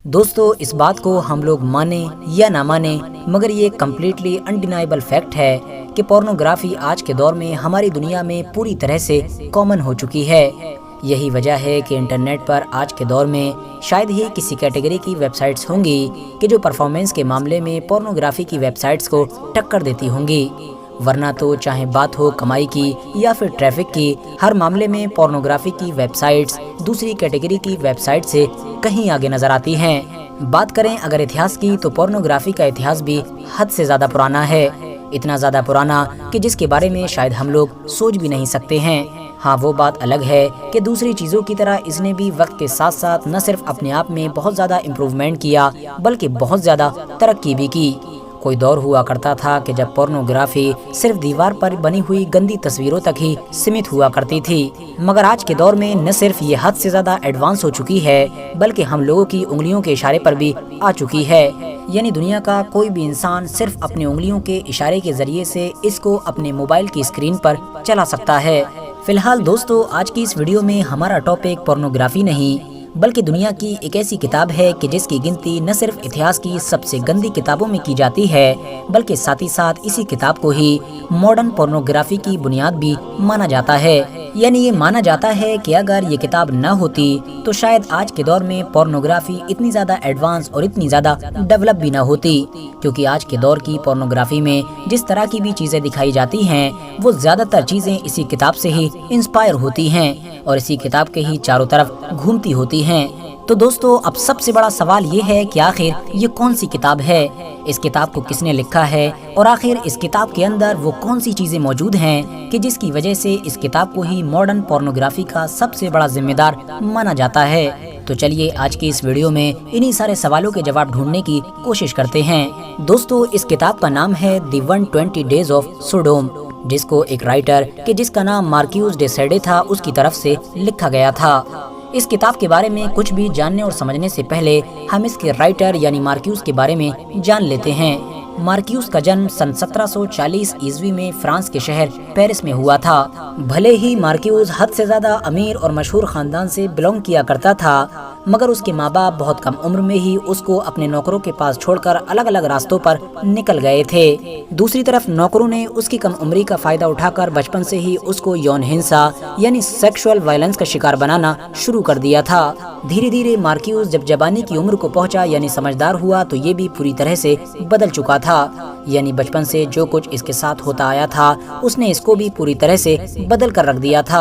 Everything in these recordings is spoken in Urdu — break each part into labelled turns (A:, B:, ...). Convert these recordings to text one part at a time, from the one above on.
A: دوستو اس بات کو ہم لوگ مانیں یا نہ مانیں مگر یہ کمپلیٹلی انڈینائبل فیکٹ ہے کہ پورنوگرافی آج کے دور میں ہماری دنیا میں پوری طرح سے کامن ہو چکی ہے۔ یہی وجہ ہے کہ انٹرنیٹ پر آج کے دور میں شاید ہی کسی کیٹیگری کی ویب سائٹس ہوں گی کہ جو پرفارمنس کے معاملے میں پورنوگرافی کی ویب سائٹس کو ٹکر دیتی ہوں گی، ورنہ تو چاہے بات ہو کمائی کی یا پھر ٹریفک کی، ہر معاملے میں پورنوگرافی کی ویب سائٹس دوسری کیٹیگری کی ویب سائٹ سے کہیں آگے نظر آتی ہیں۔ بات کریں اگر اتہاس کی تو پورنوگرافی کا اتہاس بھی حد سے زیادہ پرانا ہے، اتنا زیادہ پرانا کہ جس کے بارے میں شاید ہم لوگ سوچ بھی نہیں سکتے ہیں۔ ہاں وہ بات الگ ہے کہ دوسری چیزوں کی طرح اس نے بھی وقت کے ساتھ ساتھ نہ صرف اپنے آپ میں بہت زیادہ امپروومنٹ کیا بلکہ بہت زیادہ ترقی بھی کی۔ کوئی دور ہوا کرتا تھا کہ جب پورنوگرافی صرف دیوار پر بنی ہوئی گندی تصویروں تک ہی سمت ہوا کرتی تھی، مگر آج کے دور میں نہ صرف یہ حد سے زیادہ ایڈوانس ہو چکی ہے بلکہ ہم لوگوں کی انگلیوں کے اشارے پر بھی آ چکی ہے۔ یعنی دنیا کا کوئی بھی انسان صرف اپنی انگلیوں کے اشارے کے ذریعے سے اس کو اپنے موبائل کی اسکرین پر چلا سکتا ہے۔ فی الحال دوستو آج کی اس ویڈیو میں ہمارا ٹاپک پورنوگرافی نہیں بلکہ دنیا کی ایک ایسی کتاب ہے کہ جس کی گنتی نہ صرف اتہاس کی سب سے گندی کتابوں میں کی جاتی ہے بلکہ ساتھ ہی ساتھ اسی کتاب کو ہی ماڈرن پورنوگرافی کی بنیاد بھی مانا جاتا ہے۔ یعنی یہ مانا جاتا ہے کہ اگر یہ کتاب نہ ہوتی تو شاید آج کے دور میں پورنوگرافی اتنی زیادہ ایڈوانس اور اتنی زیادہ ڈیولپ بھی نہ ہوتی، کیونکہ آج کے دور کی پورنوگرافی میں جس طرح کی بھی چیزیں دکھائی جاتی ہیں وہ زیادہ تر چیزیں اسی کتاب سے ہی انسپائر ہوتی ہیں اور اسی کتاب کے ہی چاروں طرف گھومتی ہوتی ہیں۔ تو دوستو اب سب سے بڑا سوال یہ ہے کہ آخر یہ کون سی کتاب ہے، اس کتاب کو کس نے لکھا ہے اور آخر اس کتاب کے اندر وہ کون سی چیزیں موجود ہیں کہ جس کی وجہ سے اس کتاب کو ہی ماڈرن پورنوگرافی کا سب سے بڑا ذمہ دار مانا جاتا ہے۔ تو چلیے آج کی اس ویڈیو میں انہی سارے سوالوں کے جواب ڈھونڈنے کی کوشش کرتے ہیں۔ دوستو اس کتاب کا نام ہے دی 120 ڈیز آف سوڈوم، جس کو ایک رائٹر کہ جس کا نام مارکیوس ڈے سیڈے تھا اس کی طرف سے لکھا گیا تھا۔ اس کتاب کے بارے میں کچھ بھی جاننے اور سمجھنے سے پہلے ہم اس کے رائٹر یعنی مارکیوس کے بارے میں جان لیتے ہیں۔ مارکیوس کا جنم سن 1740 عیسوی میں فرانس کے شہر پیرس میں ہوا تھا۔ بھلے ہی مارکیوس حد سے زیادہ امیر اور مشہور خاندان سے بلونگ کیا کرتا تھا مگر اس کے ماں باپ بہت کم عمر میں ہی اس کو اپنے نوکروں کے پاس چھوڑ کر الگ الگ راستوں پر نکل گئے تھے۔ دوسری طرف نوکروں نے اس کی کم عمری کا فائدہ اٹھا کر بچپن سے ہی اس کو یون ہنسا یعنی سیکشول وائلنس کا شکار بنانا شروع کر دیا تھا۔ دھیرے دھیرے مارکیوس جب جوانی کی عمر کو پہنچا یعنی سمجھدار ہوا تو یہ بھی پوری طرح سے بدل چکا تھا، یعنی بچپن سے جو کچھ اس کے ساتھ ہوتا آیا تھا اس نے اس کو بھی پوری طرح سے بدل کر رکھ دیا تھا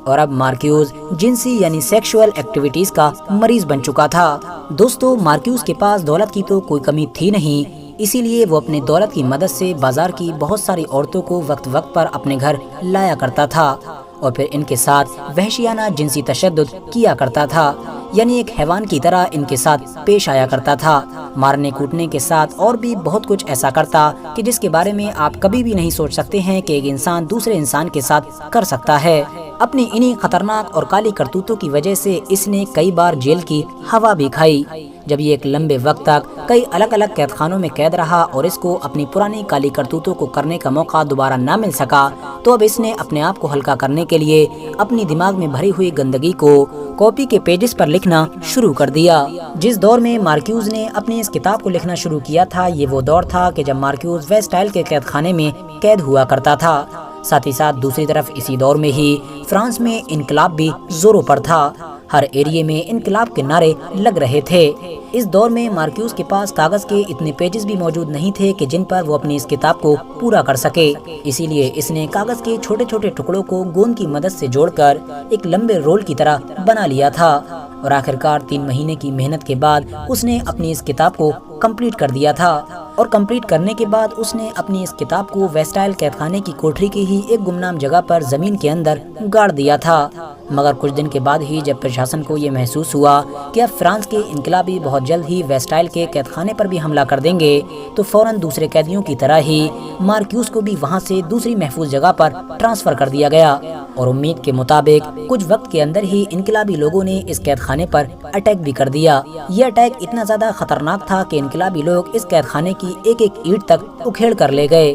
A: اور اب مارکیوس جنسی یعنی سیکشول ایکٹیویٹیز کا مریض بن چکا تھا۔ دوستو مارکیوس کے پاس دولت کی تو کوئی کمی تھی نہیں، اسی لیے وہ اپنے دولت کی مدد سے بازار کی بہت ساری عورتوں کو وقت وقت پر اپنے گھر لایا کرتا تھا اور پھر ان کے ساتھ وحشیانہ جنسی تشدد کیا کرتا تھا، یعنی ایک حیوان کی طرح ان کے ساتھ پیش آیا کرتا تھا، مارنے کوٹنے کے ساتھ اور بھی بہت کچھ ایسا کرتا کہ جس کے بارے میں آپ کبھی بھی نہیں سوچ سکتے ہیں کہ ایک انسان دوسرے انسان کے ساتھ کر سکتا ہے۔ اپنی انہی خطرناک اور کالی کرتوتوں کی وجہ سے اس نے کئی بار جیل کی ہوا بھی کھائی۔ جب یہ ایک لمبے وقت تک کئی الگ الگ قید خانوں میں قید رہا اور اس کو اپنی پرانی کالی کرتوتوں کو کرنے کا موقع دوبارہ نہ مل سکا تو اب اس نے اپنے آپ کو ہلکا کرنے کے لیے اپنی دماغ میں بھری ہوئی گندگی کو کاپی کے پیجز پر لکھنا شروع کر دیا۔ جس دور میں مارکیوس نے اپنی اس کتاب کو لکھنا شروع کیا تھا یہ وہ دور تھا کہ جب مارکیوس ویسٹائل کے قید خانے میں قید ہوا کرتا تھا۔ ساتھ ہی ساتھ دوسری طرف اسی دور میں ہی فرانس میں انقلاب بھی زوروں پر تھا، ہر ایریے میں انقلاب کے نعرے لگ رہے تھے۔ اس دور میں مارکیوس کے پاس کاغذ کے اتنے پیجز بھی موجود نہیں تھے کہ جن پر وہ اپنی اس کتاب کو پورا کر سکے، اسی لیے اس نے کاغذ کے چھوٹے چھوٹے ٹکڑوں کو گوند کی مدد سے جوڑ کر ایک لمبے رول کی طرح بنا لیا تھا اور آخرکار 3 مہینے کی محنت کے بعد اس نے اپنی اس کتاب کو کمپلیٹ کر دیا تھا اور کمپلیٹ کرنے کے بعد اس نے اپنی اس کتاب کو ویسٹائل قید خانے کی کوٹری کی ہی ایک گمنام جگہ پر زمین کے اندر گاڑ دیا تھا۔ مگر کچھ دن کے بعد ہی جب پرشاسن کو یہ محسوس ہوا کہ اب فرانس کے انقلابی بہت جلد ہی ویسٹائل کے قید خانے پر بھی حملہ کر دیں گے تو فوراً دوسرے قیدیوں کی طرح ہی مارکیوس کو بھی وہاں سے دوسری محفوظ جگہ پر ٹرانسفر کر دیا گیا اور امید کے مطابق کچھ وقت کے اندر ہی انقلابی لوگوں نے اس قید خانے پر اٹیک بھی کر دیا۔ یہ اٹیک اتنا زیادہ خطرناک تھا کہ انقلابی لوگ اس قید خانے کی ایک ایک اینٹ تک اکھیڑ کر لے گئے،